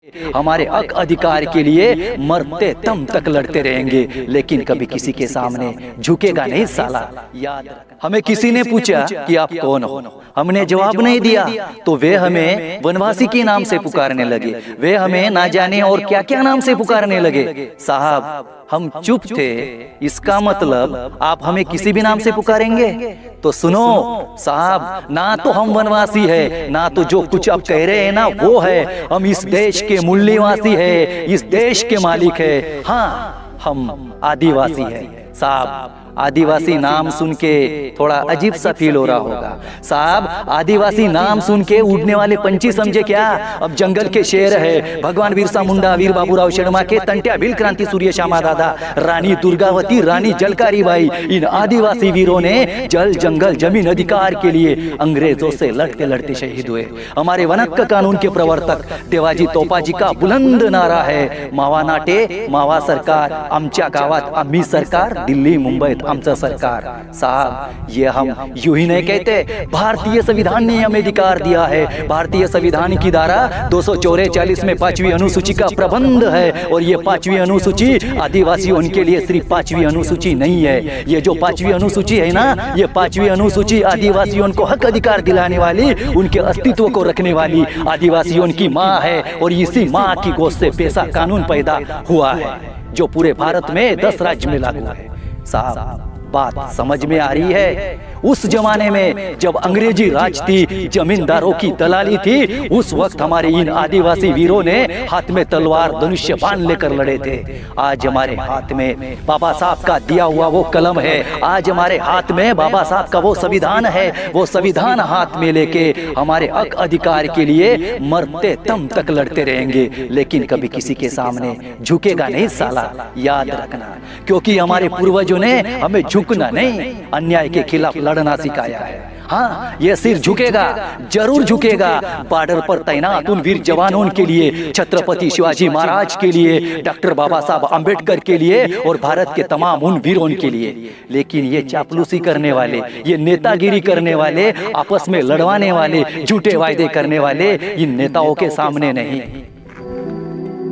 हमारे हक अधिकार के लिए मरते दम तक लड़ते रहेंगे, लेकिन कभी किसी के सामने झुकेगा नहीं साला। याद हमें किसी ने पूछा कि आप कौन हो, हमने जवाब नहीं दिया तो वे हमें वनवासी के नाम से पुकारने लगे, वे हमें ना जाने और क्या क्या नाम से पुकारने लगे। साहब हम चुप थे, इसका मतलब आप हमें किसी भी नाम से पुकारेंगे? तो सुनो साहब, ना तो हम वनवासी है, ना तो जो कुछ आप कह रहे हैं ना वो है। हम इस देश के मूल्यवासी है, इस देश के मालिक है। हाँ, हम आदिवासी है साहब। आदिवासी नाम सुन के थोड़ा अजीब सा फील हो रहा होगा साहब। आदिवासी नाम सुन के उड़ने वाले पंछी समझे क्या? अब जंगल के शेर है, भगवान बिरसा मुंडा, वीर बाबूराव शर्मा के तंट्या, भील क्रांति सूर्य श्यामा दादा, रानी दुर्गावती, रानी जलकारी बाई, इन आदिवासी वीरों ने जल जंगल जमीन अधिकार के लिए अंग्रेजों से लड़ते लड़ते शहीद हुए। हमारे वनहक्क कानून के प्रवर्तक देवाजी तोपाजी का बुलंद नारा है, मावा नाटे मावा सरकार, आमच्या गावात आम्ही सरकार, दिल्ली मुंबईत आमचं सरकार। साहब ये हम यूं ही नहीं कहते, भारतीय संविधान ने हमें अधिकार दिया है। भारतीय संविधान की धारा 244 में 5वीं अनुसूची का प्रबंध है, और ये 5वीं अनुसूची आदिवासियों के लिए सिर्फ 5वीं अनुसूची नहीं है। ये जो 5वीं अनुसूची है ना, ये 5वीं अनुसूची आदिवासियों को हक अधिकार दिलाने वाली, उनके अस्तित्व को रखने वाली आदिवासियों की माँ है, और इसी माँ की गोद से पैसा कानून पैदा हुआ है जो पूरे भारत में 10 राज्य में लागू है। साहब बात समझ में आ रही है? उस जमाने में जब अंग्रेजी राज थी, जमींदारों की दलाली थी, उस वक्त हमारे इन आदिवासी वीरों ने हाथ में तलवार धनुष्य बाण लेकर लड़े थे। आज हमारे हाथ में बाबा साहब का दिया हुआ वो कलम है, आज हमारे हाथ में बाबा साहब का वो संविधान है। वो संविधान हाथ में लेके हमारे हक अधिकार के लिए मरते दम तक लड़ते रहेंगे, लेकिन कभी किसी के सामने झुकेगा नहीं साला। याद रखना, क्योंकि हमारे पूर्वजों ने हमें झुकना नहीं, अन्याय के खिलाफ लड़ना सिखाया है। हाँ, ये सिर झुकेगा, जरूर झुकेगा। बॉर्डर पर तैनात उन वीर जवानों के लिए, छत्रपति शिवाजी महाराज के लिए, डॉक्टर बाबा साहब अंबेडकर के लिए, और भारत के तमाम उन वीरों के लिए। लेकिन ये चापलूसी करने वाले, ये नेतागिरी करने वाले, आपस में लड़वाने वाले, झूठे वायदे करने वाले, इन नेताओं के सामने नहीं।